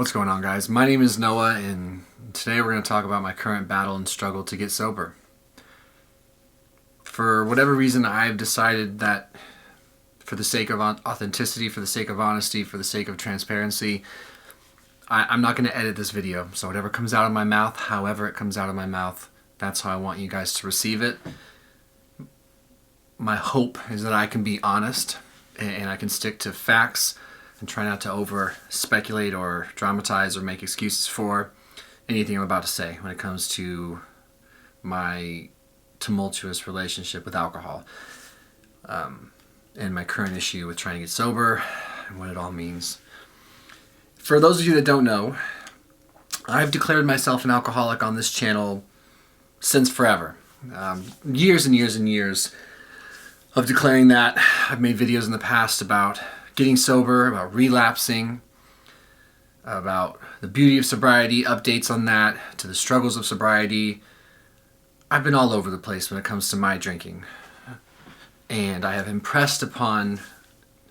What's going on, guys? My name is Noah, and today we're going to talk about my current battle and struggle to get sober. For whatever reason, I've decided that for the sake of authenticity, for the sake of honesty, for the sake of transparency, I'm not going to edit this video. So whatever comes out of my mouth, however it comes out of my mouth, that's how I want you guys to receive it. My hope is that I can be honest and I can stick to facts and try not to over speculate or dramatize or make excuses for anything I'm about to say when it comes to my tumultuous relationship with alcohol, and my current issue with trying to get sober and what it all means. For those of you that don't know, I've declared myself an alcoholic on this channel since forever. Years and years and years of declaring that. I've made videos in the past about getting sober, about relapsing, about the beauty of sobriety, updates on that, to the struggles of sobriety. I've been all over the place when it comes to my drinking. And I have impressed upon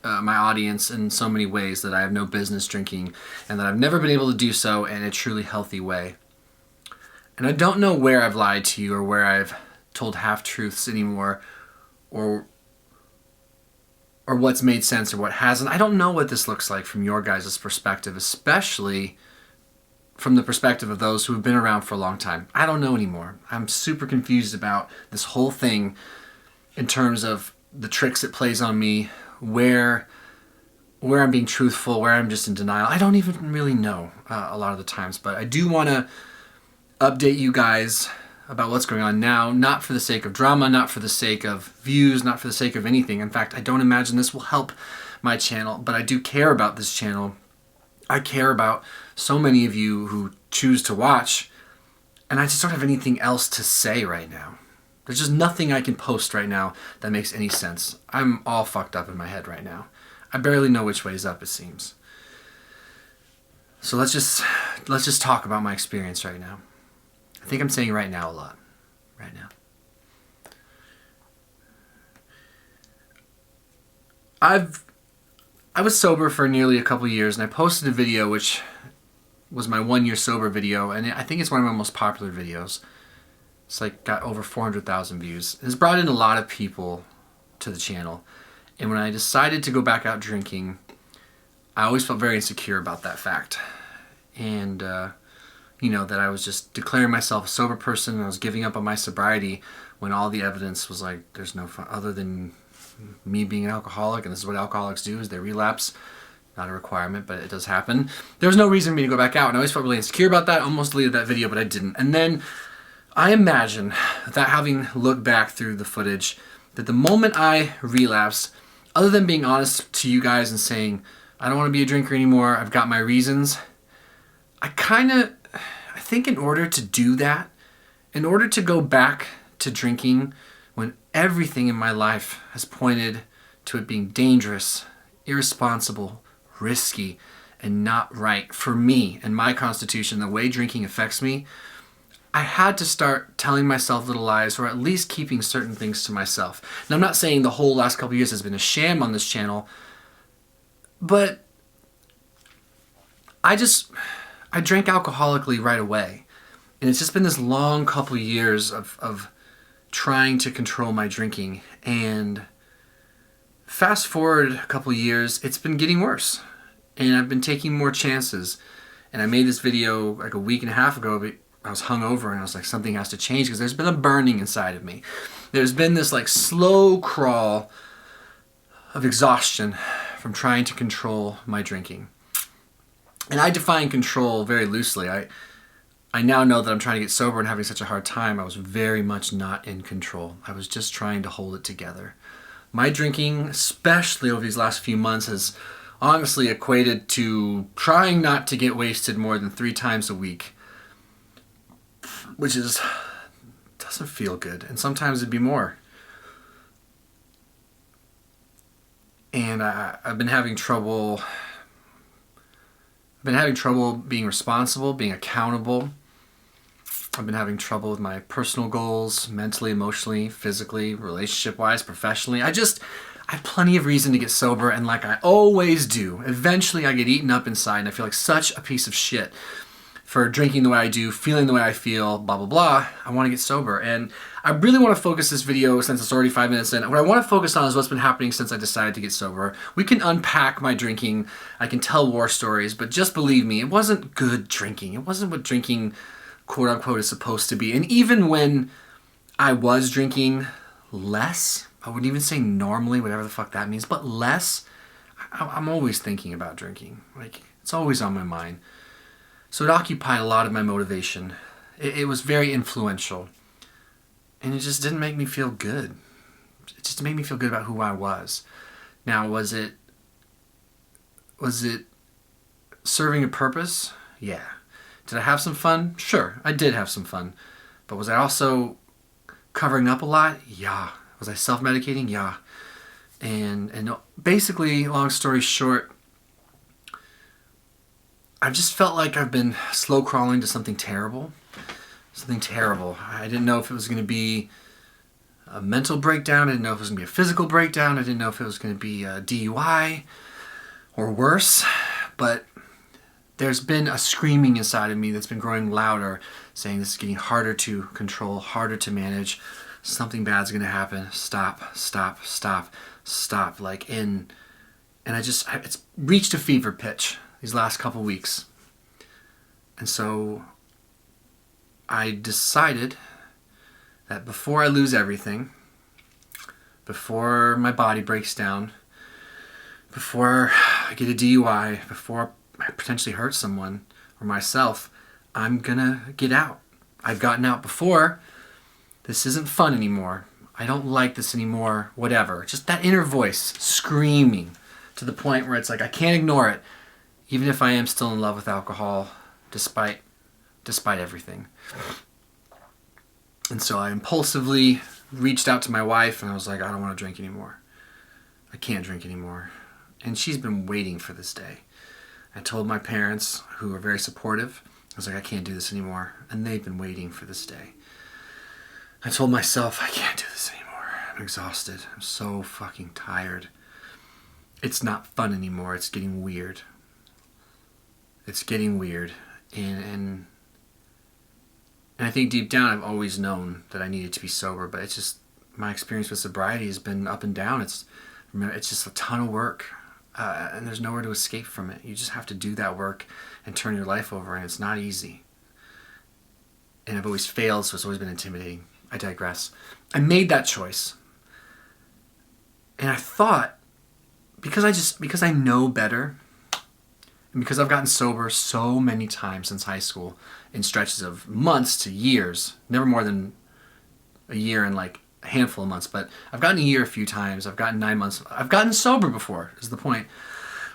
my audience in so many ways that I have no business drinking and that I've never been able to do so in a truly healthy way. And I don't know where I've lied to you or where I've told half-truths anymore, or what's made sense or what hasn't. I don't know what this looks like from your guys' perspective, especially from the perspective of those who have been around for a long time. I don't know anymore. I'm super confused about this whole thing in terms of the tricks it plays on me, where I'm being truthful, where I'm just in denial. I don't even really know a lot of the times, but I do want to update you guys about what's going on now, not for the sake of drama, not for the sake of views, not for the sake of anything. In fact, I don't imagine this will help my channel, but I do care about this channel. I care about so many of you who choose to watch, and I just don't have anything else to say right now. There's just nothing I can post right now that makes any sense. I'm all fucked up in my head right now. I barely know which way is up, it seems. So let's just talk about my experience right now. I think I'm saying right now a lot. Right now. I was sober for nearly a couple years, and I posted a video which was my 1 year sober video, and I think it's one of my most popular videos. It's like got over 400,000 views. It's brought in a lot of people to the channel. And when I decided to go back out drinking, I always felt very insecure about that fact. And that I was just declaring myself a sober person and I was giving up on my sobriety when all the evidence was like, there's no fun other than me being an alcoholic, and this is what alcoholics do, is they relapse. Not a requirement, but it does happen. There was no reason for me to go back out, and I always felt really insecure about that. I almost deleted that video, but I didn't. And then I imagine that, having looked back through the footage, that the moment I relapsed, other than being honest to you guys and saying, I don't want to be a drinker anymore, I've got my reasons, I think in order to do that, in order to go back to drinking when everything in my life has pointed to it being dangerous, irresponsible, risky, and not right for me and my constitution, the way drinking affects me, I had to start telling myself little lies, or at least keeping certain things to myself. Now, I'm not saying the whole last couple of years has been a sham on this channel, but I drank alcoholically right away. And it's just been this long couple of years of trying to control my drinking. And fast forward a couple of years, it's been getting worse. And I've been taking more chances. And I made this video like a week and a half ago, but I was hungover and I was like, something has to change, because there's been a burning inside of me. There's been this like slow crawl of exhaustion from trying to control my drinking. And I define control very loosely. I now know that I'm trying to get sober and having such a hard time. I was very much not in control. I was just trying to hold it together. My drinking, especially over these last few months, has honestly equated to trying not to get wasted more than 3 times a week, which doesn't feel good. And sometimes it'd be more. And I've been having trouble being responsible, being accountable. I've been having trouble with my personal goals, mentally, emotionally, physically, relationship-wise, professionally. I I have plenty of reason to get sober, and like I always do, eventually I get eaten up inside and I feel like such a piece of shit for drinking the way I do, feeling the way I feel, blah, blah, blah. I want to get sober. And I really want to focus this video, since it's already 5 minutes in, what I want to focus on is what's been happening since I decided to get sober. We can unpack my drinking. I can tell war stories, but just believe me, it wasn't good drinking. It wasn't what drinking, quote unquote, is supposed to be. And even when I was drinking less, I wouldn't even say normally, whatever the fuck that means, but less, I'm always thinking about drinking. Like, it's always on my mind. So it occupied a lot of my motivation. It was very influential. And it just didn't make me feel good. It just made me feel good about who I was. Now, was it serving a purpose? Yeah. Did I have some fun? Sure, I did have some fun. But was I also covering up a lot? Yeah. Was I self-medicating? Yeah. And basically, long story short, I've just felt like I've been slow crawling to something terrible. Something terrible. I didn't know if it was going to be a mental breakdown. I didn't know if it was going to be a physical breakdown. I didn't know if it was going to be a DUI or worse. But there's been a screaming inside of me that's been growing louder, saying this is getting harder to control, harder to manage. Something bad's going to happen. Stop, stop, stop, stop. And it's reached a fever pitch these last couple weeks. And so I decided that before I lose everything, before my body breaks down, before I get a DUI, before I potentially hurt someone or myself, I'm gonna get out. I've gotten out before. This isn't fun anymore. I don't like this anymore, whatever. Just that inner voice screaming to the point where it's like I can't ignore it, even if I am still in love with alcohol, despite everything. And so I impulsively reached out to my wife and I was like, I don't want to drink anymore. I can't drink anymore. And she's been waiting for this day. I told my parents, who are very supportive, I was like, I can't do this anymore. And they've been waiting for this day. I told myself, I can't do this anymore. I'm exhausted. I'm so fucking tired. It's not fun anymore. It's getting weird. It's getting weird. And I think deep down I've always known that I needed to be sober, but it's just, my experience with sobriety has been up and down. It's just a ton of work, and there's nowhere to escape from it. You just have to do that work and turn your life over, and it's not easy. And I've always failed, so it's always been intimidating. I digress. I made that choice. And I thought, because I know better, and because I've gotten sober so many times since high school, in stretches of months to years, never more than a year and like a handful of months, but I've gotten a year a few times, I've gotten 9 months, I've gotten sober before, is the point.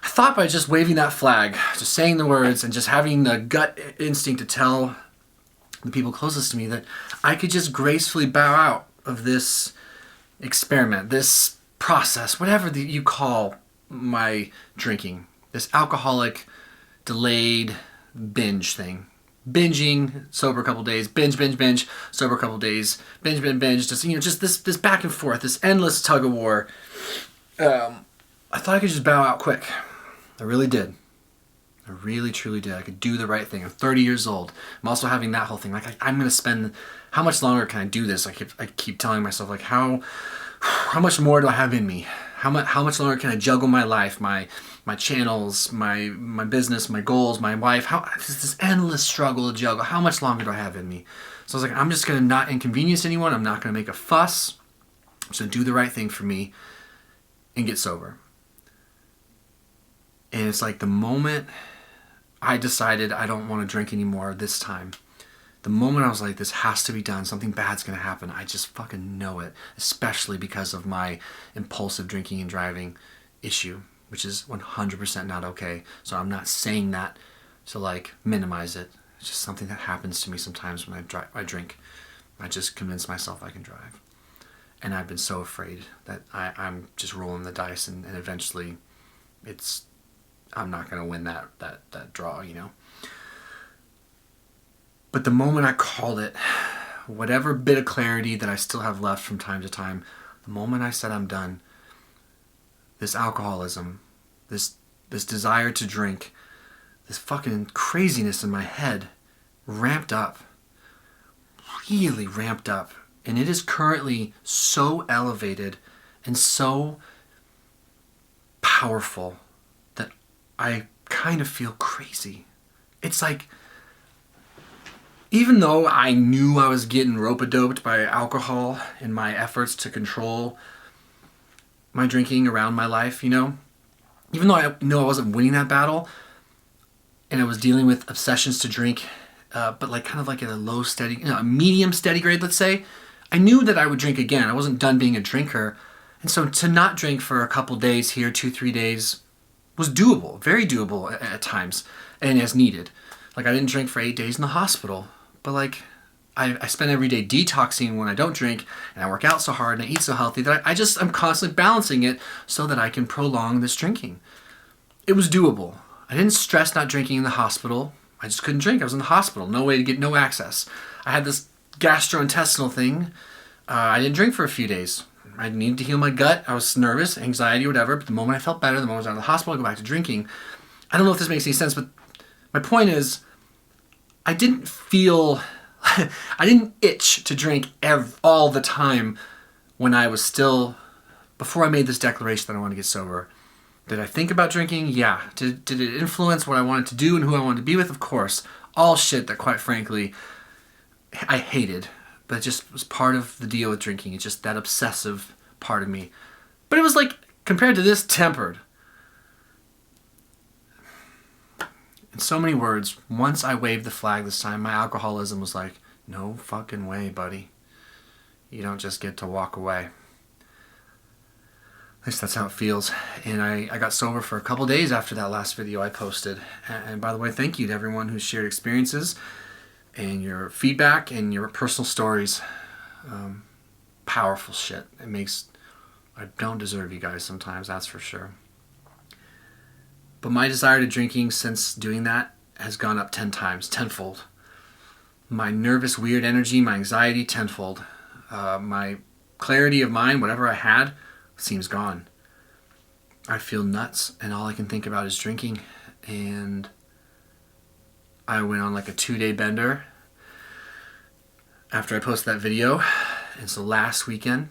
I thought by just waving that flag, just saying the words, and just having the gut instinct to tell the people closest to me that I could just gracefully bow out of this experiment, this process, whatever you call my drinking, this alcoholic delayed binge thing. Binging, sober a couple days, binge, sober a couple days, binge, just this back and forth, this endless tug of war. I thought I could just bow out quick. I really did. I really, truly did. I could do the right thing. I'm 30 years old. I'm also having that whole thing. Like, I'm going to spend, how much longer can I do this? I keep telling myself, like, how much more do I have in me? How much longer can I juggle my life, my channels, my business, my goals, my wife? It's this endless struggle to juggle. How much longer do I have in me? So I was like, I'm just going to not inconvenience anyone. I'm not going to make a fuss. I'm just going to do the right thing for me and get sober. And it's like the moment I decided I don't want to drink anymore this time, the moment I was like, this has to be done, something bad's going to happen, I just fucking know it, especially because of my impulsive drinking and driving issue, which is 100% not okay. So I'm not saying that to like minimize it. It's just something that happens to me sometimes when I drink. I just convince myself I can drive. And I've been so afraid that I'm just rolling the dice and eventually I'm not going to win that draw, you know. But the moment I called it, whatever bit of clarity that I still have left from time to time, the moment I said I'm done, this alcoholism, this desire to drink, this fucking craziness in my head ramped up, really ramped up. And it is currently so elevated and so powerful that I kind of feel crazy. It's like, even though I knew I was getting rope-a-doped by alcohol in my efforts to control my drinking around my life, you know, even though I know I wasn't winning that battle, and I was dealing with obsessions to drink, but like kind of like at a low steady, you know, a medium steady grade, let's say, I knew that I would drink again. I wasn't done being a drinker. And so to not drink for a couple days here, 2-3 days, was doable, very doable at times, and as needed. Like I didn't drink for 8 days in the hospital, but like I spend every day detoxing when I don't drink, and I work out so hard and I eat so healthy that I'm constantly balancing it so that I can prolong this drinking. It was doable. I didn't stress not drinking in the hospital. I just couldn't drink. I was in the hospital. No way to get no access. I had this gastrointestinal thing. I didn't drink for a few days. I needed to heal my gut. I was nervous, anxiety, whatever. But the moment I felt better, the moment I was out of the hospital, I go back to drinking. I don't know if this makes any sense, but my point is, I didn't feel, I didn't itch to drink all the time when I was still, before I made this declaration that I want to get sober. Did I think about drinking? Yeah. Did it influence what I wanted to do and who I wanted to be with? Of course. All shit that, quite frankly, I hated. But it just was part of the deal with drinking. It's just that obsessive part of me. But it was like, compared to this, tempered. In so many words, once I waved the flag this time, my alcoholism was like, no fucking way, buddy. You don't just get to walk away. At least that's how it feels. And I got sober for a couple days after that last video I posted. And by the way, thank you to everyone who shared experiences and your feedback and your personal stories. Powerful shit. I don't deserve you guys sometimes, that's for sure. But my desire to drinking since doing that has gone up 10 times, tenfold. My nervous, weird energy, my anxiety, tenfold. My clarity of mind, whatever I had, seems gone. I feel nuts, and all I can think about is drinking. And I went on like a 2-day bender after I posted that video. And so last weekend,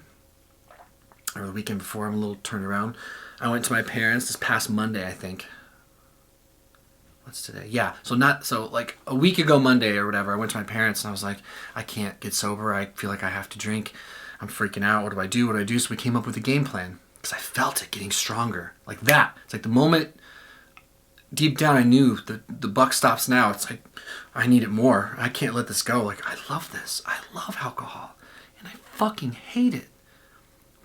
or the weekend before, I'm a little turned around, I went to my parents this past Monday, I think. What's today? Yeah, so like a week ago Monday or whatever, I went to my parents and I was like, I can't get sober. I feel like I have to drink. I'm freaking out. What do I do? What do I do? So we came up with a game plan because I felt it getting stronger. Like that. It's like the moment deep down I knew the buck stops now. It's like, I need it more. I can't let this go. Like, I love this. I love alcohol. And I fucking hate it.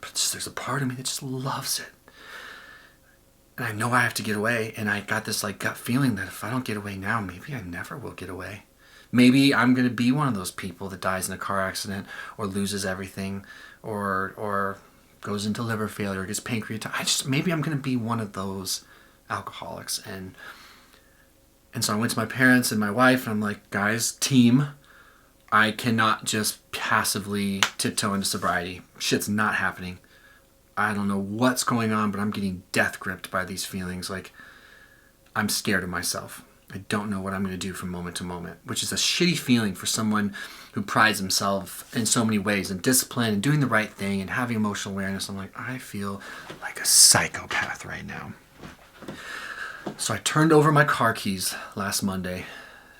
But there's a part of me that just loves it. And I know I have to get away. And I got this like gut feeling that if I don't get away now, maybe I never will get away. Maybe I'm going to be one of those people that dies in a car accident or loses everything or goes into liver failure or gets pancreatitis. Maybe I'm going to be one of those alcoholics. And so I went to my parents and my wife and I'm like, guys, team, I cannot just passively tiptoe into sobriety. Shit's not happening. I don't know what's going on, but I'm getting death gripped by these feelings. Like, I'm scared of myself. I don't know what I'm going to do from moment to moment, which is a shitty feeling for someone who prides himself in so many ways and discipline and doing the right thing and having emotional awareness. I'm like, I feel like a psychopath right now. So I turned over my car keys last Monday.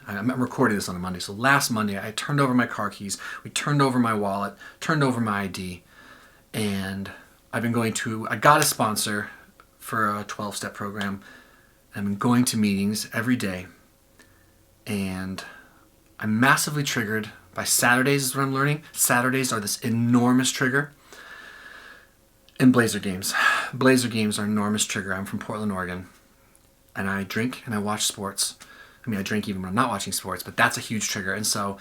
I'm recording this on a Monday. So last Monday, I turned over my car keys. We turned over my wallet, turned over my ID. And I got a sponsor for a 12-step program. I've been going to meetings every day, and I'm massively triggered by Saturdays is what I'm learning. Saturdays are this enormous trigger. And Blazer games. Blazer games are an enormous trigger. I'm from Portland, Oregon, and I drink and I watch sports. I mean, I drink even when I'm not watching sports, but that's a huge trigger. And so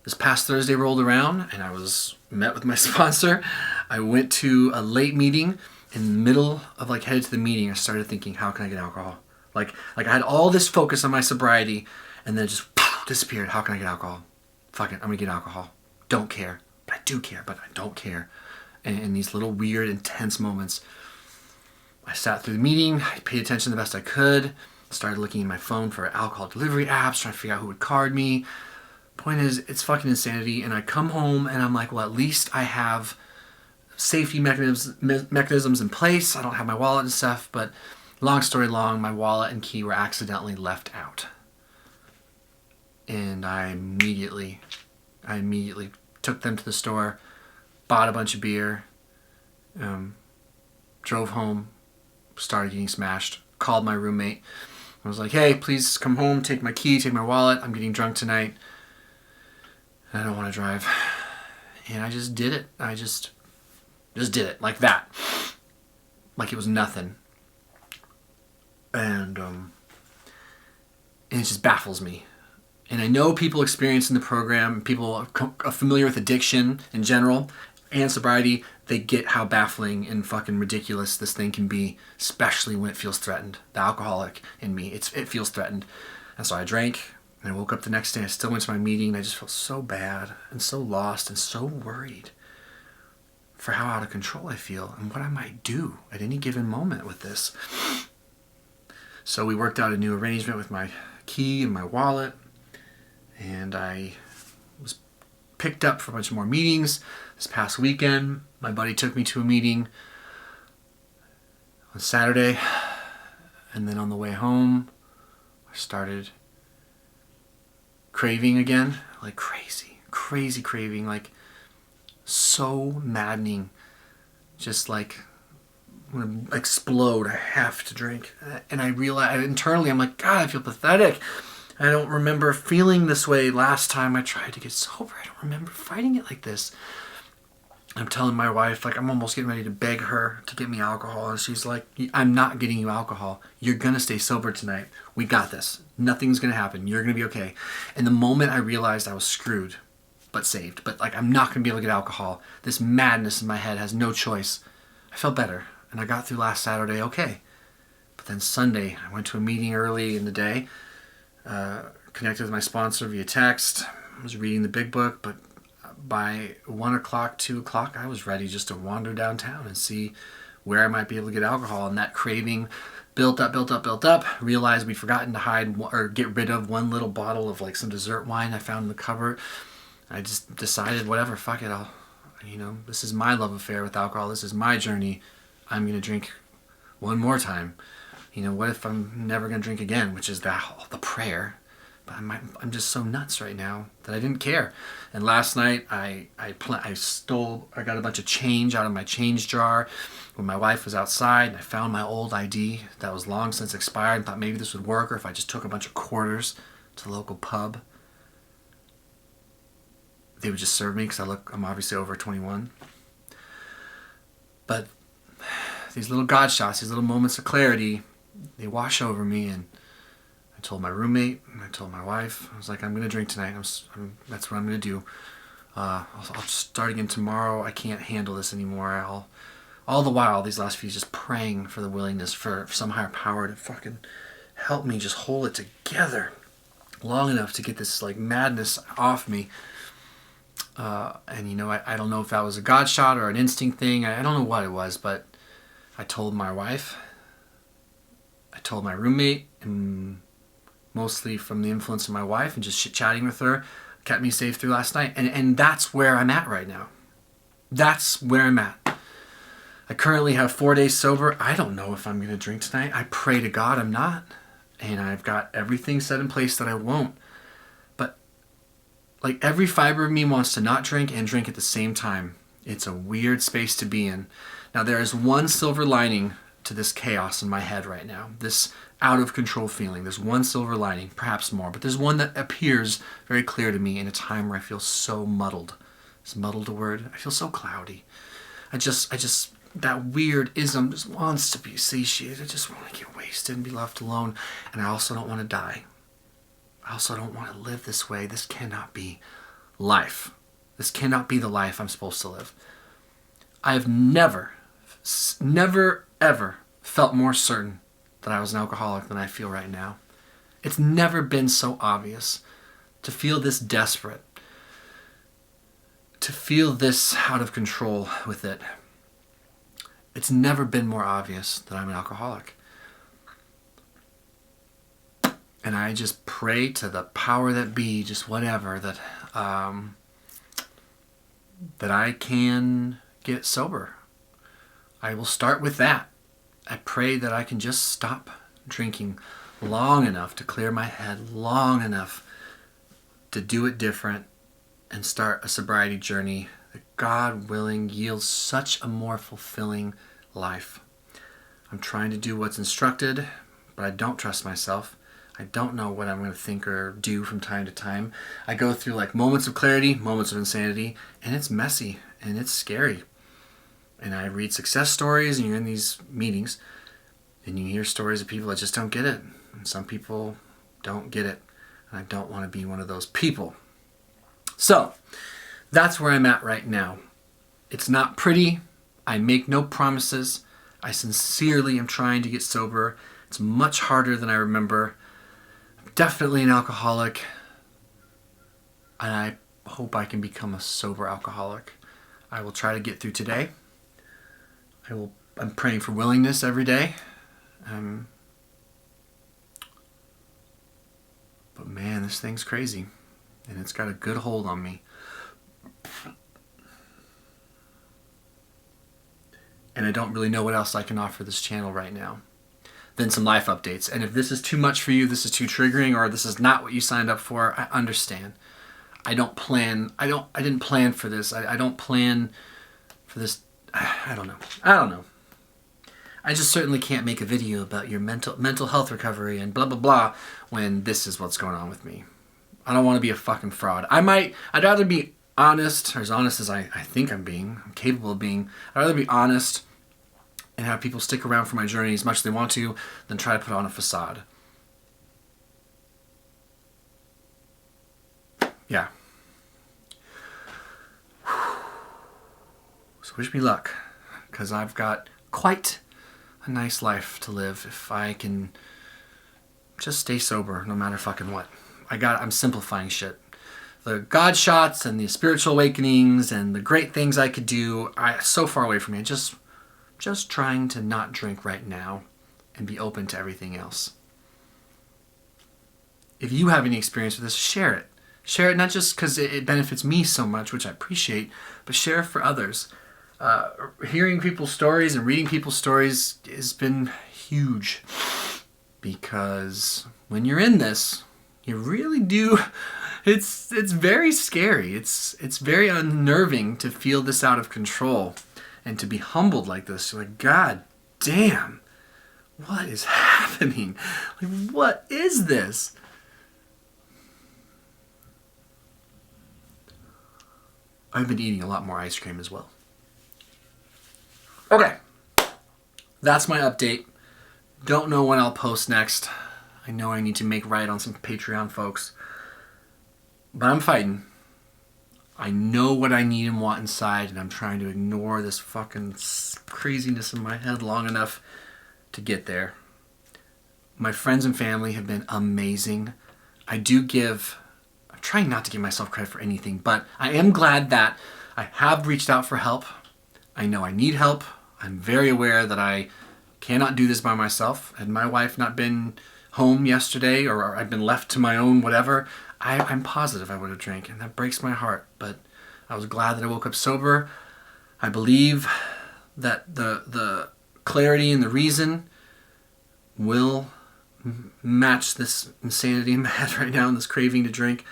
this past Thursday rolled around, and I was met with my sponsor. I went to a late meeting. In the middle of headed to the meeting, I started thinking, how can I get alcohol? Like I had all this focus on my sobriety, and then it just disappeared. How can I get alcohol? Fuck it, I'm gonna get alcohol. Don't care. But I do care, but I don't care. And in these little weird, intense moments, I sat through the meeting, I paid attention the best I could, started looking at my phone for alcohol delivery apps, trying to figure out who would card me. Point is, it's fucking insanity. And I come home and I'm like, well, at least I have safety mechanisms in place. I don't have my wallet and stuff, but long story long, my wallet and key were accidentally left out. And I immediately took them to the store, bought a bunch of beer, drove home, started getting smashed, called my roommate. I was like, hey, please come home, take my key, take my wallet. I'm getting drunk tonight. I don't want to drive. And I just did it. I just did it like that. Like it was nothing. And it just baffles me. And I know people experiencing the program, people are familiar with addiction in general and sobriety, they get how baffling and fucking ridiculous this thing can be, especially when it feels threatened. The alcoholic in me, it feels threatened. And so I drank, and I woke up the next day, I still went to my meeting, and I just felt so bad and so lost and so worried for how out of control I feel and what I might do at any given moment with this. So we worked out a new arrangement with my key and my wallet, and I was picked up for a bunch more meetings. This past weekend, my buddy took me to a meeting on Saturday, and then on the way home, I started craving again, like crazy craving, like so maddening, just like I'm gonna explode. I have to drink. And I realize internally, I'm like, God, I feel pathetic. I don't remember feeling this way last time I tried to get sober. I don't remember fighting it like this. I'm telling my wife, like, I'm almost getting ready to beg her to get me alcohol. And she's like, I'm not getting you alcohol. You're going to stay sober tonight. We got this. Nothing's going to happen. You're going to be okay. And the moment I realized I was screwed, but saved, but like, I'm not going to be able to get alcohol, this madness in my head has no choice. I felt better. And I got through last Saturday okay. But then Sunday, I went to a meeting early in the day, connected with my sponsor via text. I was reading the big book, but by 1 o'clock, 2 o'clock, I was ready just to wander downtown and see where I might be able to get alcohol. And that craving built up. Realized we'd forgotten to hide or get rid of one little bottle of like some dessert wine I found in the cupboard. I just decided, whatever, fuck it. This is my love affair with alcohol. This is my journey. I'm going to drink one more time. What if I'm never going to drink again, which is the prayer. But I'm just so nuts right now that I didn't care. And last night I got a bunch of change out of my change jar when my wife was outside, and I found my old ID that was long since expired and thought maybe this would work, or if I just took a bunch of quarters to the local pub, they would just serve me because I'm obviously over 21. But these little God shots, these little moments of clarity, they wash over me. And I told my roommate and I told my wife, I was like, I'm going to drink tonight. That's what I'm going to do. I'll start again tomorrow. I can't handle this anymore. All the while, these last few days, just praying for the willingness for some higher power to fucking help me just hold it together long enough to get this like madness off me. I don't know if that was a God shot or an instinct thing. I don't know what it was, but I told my wife, I told my roommate, and mostly from the influence of my wife and just chit-chatting with her, kept me safe through last night. And that's where I'm at right now. That's where I'm at. I currently have 4 days sober. I don't know if I'm going to drink tonight. I pray to God I'm not. And I've got everything set in place that I won't. But like every fiber of me wants to not drink and drink at the same time. It's a weird space to be in. Now there is one silver lining to this chaos in my head right now. This out of control feeling. There's one silver lining, perhaps more, but there's one that appears very clear to me in a time where I feel so muddled. Is muddled a word? I feel so cloudy. I just that weird ism just wants to be satiated. I just want to get wasted and be left alone. And I also don't want to die. I also don't want to live this way. This cannot be life. This cannot be the life I'm supposed to live. I have never, ever felt more certain that I was an alcoholic than I feel right now. It's never been so obvious to feel this desperate, to feel this out of control with it. It's never been more obvious that I'm an alcoholic. And I just pray to the power that be, just whatever, that I can get sober. I will start with that. I pray that I can just stop drinking long enough to clear my head, long enough to do it different and start a sobriety journey that, God willing, yields such a more fulfilling life. I'm trying to do what's instructed, but I don't trust myself. I don't know what I'm going to think or do from time to time. I go through like moments of clarity, moments of insanity, and it's messy and it's scary. And I read success stories, and you're in these meetings and you hear stories of people that just don't get it. And some people don't get it. And I don't want to be one of those people. So that's where I'm at right now. It's not pretty. I make no promises. I sincerely am trying to get sober. It's much harder than I remember. I'm definitely an alcoholic. And I hope I can become a sober alcoholic. I will try to get through today. I'm praying for willingness every day. But man, this thing's crazy. And it's got a good hold on me. And I don't really know what else I can offer this channel right now. Then some life updates. And if this is too much for you, this is too triggering, or this is not what you signed up for, I understand. I didn't plan for this. I don't plan for this. I don't know. I just certainly can't make a video about your mental health recovery and blah, blah, blah when this is what's going on with me. I don't want to be a fucking fraud. I'd rather be honest, or as honest as I think I'm capable of being. I'd rather be honest and have people stick around for my journey as much as they want to than try to put on a facade. Yeah. So wish me luck, because I've got quite a nice life to live if I can just stay sober no matter fucking what. I'm simplifying shit. The God shots and the spiritual awakenings and the great things I could do are so far away from me. Just trying to not drink right now and be open to everything else. If you have any experience with this, share it. Share it not just because it benefits me so much, which I appreciate, but share it for others. Hearing people's stories and reading people's stories has been huge, because when you're in this, you really do. It's very scary. It's very unnerving to feel this out of control and to be humbled like this. You're like, God damn, what is happening? Like, what is this? I've been eating a lot more ice cream as well. Okay, that's my update. Don't know when I'll post next. I know I need to make right on some Patreon folks. But I'm fighting. I know what I need and want inside, and I'm trying to ignore this fucking craziness in my head long enough to get there. My friends and family have been amazing. I'm trying not to give myself credit for anything, but I am glad that I have reached out for help. I know I need help. I'm very aware that I cannot do this by myself. Had my wife not been home yesterday, or I'd been left to my own whatever, I'm positive I would have drank, and that breaks my heart. But I was glad that I woke up sober. I believe that the clarity and the reason will match this insanity in my head right now and this craving to drink,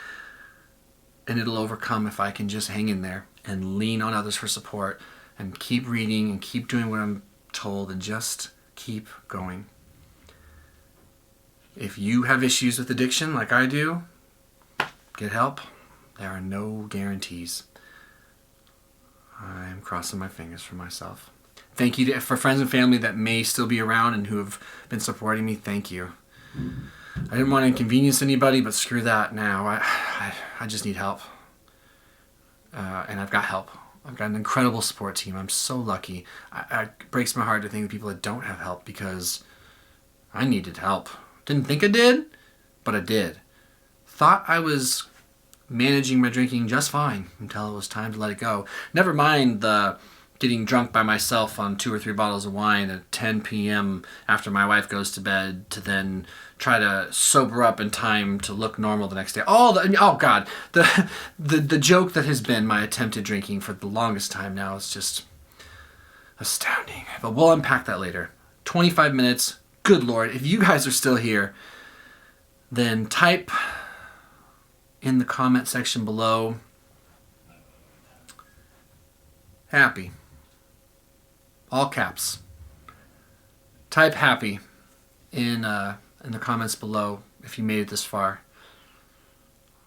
and it'll overcome if I can just hang in there and lean on others for support and keep reading and keep doing what I'm told and just keep going. If you have issues with addiction like I do, get help. There are no guarantees. I'm crossing my fingers for myself. Thank you for friends and family that may still be around and who have been supporting me. Thank you. I didn't want to inconvenience anybody, but screw that now. I just need help. And I've got help. I've got an incredible support team. I'm so lucky. It breaks my heart to think of people that don't have help, because I needed help. Didn't think I did, but I did. Thought I was managing my drinking just fine until it was time to let it go. Never mind the getting drunk by myself on 2 or 3 bottles of wine at 10 p.m. after my wife goes to bed to then try to sober up in time to look normal the next day. Oh God, the joke that has been my attempted drinking for the longest time now is just astounding. But we'll unpack that later. 25 minutes. Good Lord. If you guys are still here, then type in the comment section below, happy. All caps. Type happy in the comments below if you made it this far,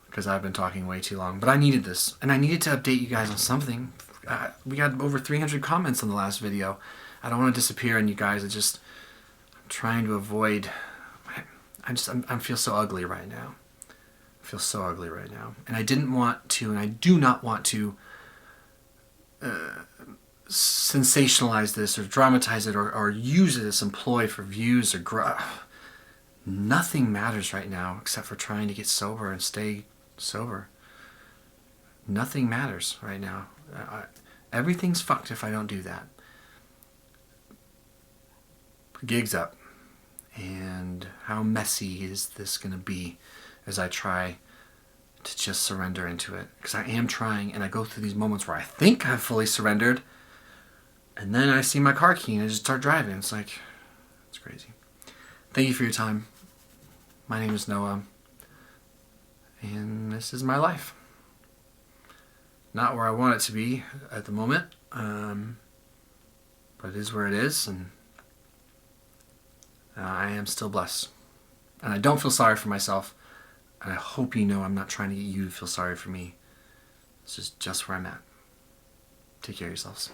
because I've been talking way too long. But I needed this, and I needed to update you guys on something. We got over 300 comments on the last video. I don't want to disappear on you guys. I'm trying to avoid. I feel so ugly right now. I feel so ugly right now, and I didn't want to, and I do not want to sensationalize this or dramatize it or use it as employ for views or nothing matters right now except for trying to get sober and stay sober. Nothing matters right now. Everything's fucked if I don't do that. Gig's up. And how messy is this going to be as I try to just surrender into it? Because I am trying, and I go through these moments where I think I've fully surrendered, and then I see my car key and I just start driving. It's like, it's crazy. Thank you for your time. My name is Noah, and this is my life. Not where I want it to be at the moment, but it is where it is, and I am still blessed. And I don't feel sorry for myself, and I hope you know I'm not trying to get you to feel sorry for me. This is just where I'm at. Take care of yourselves.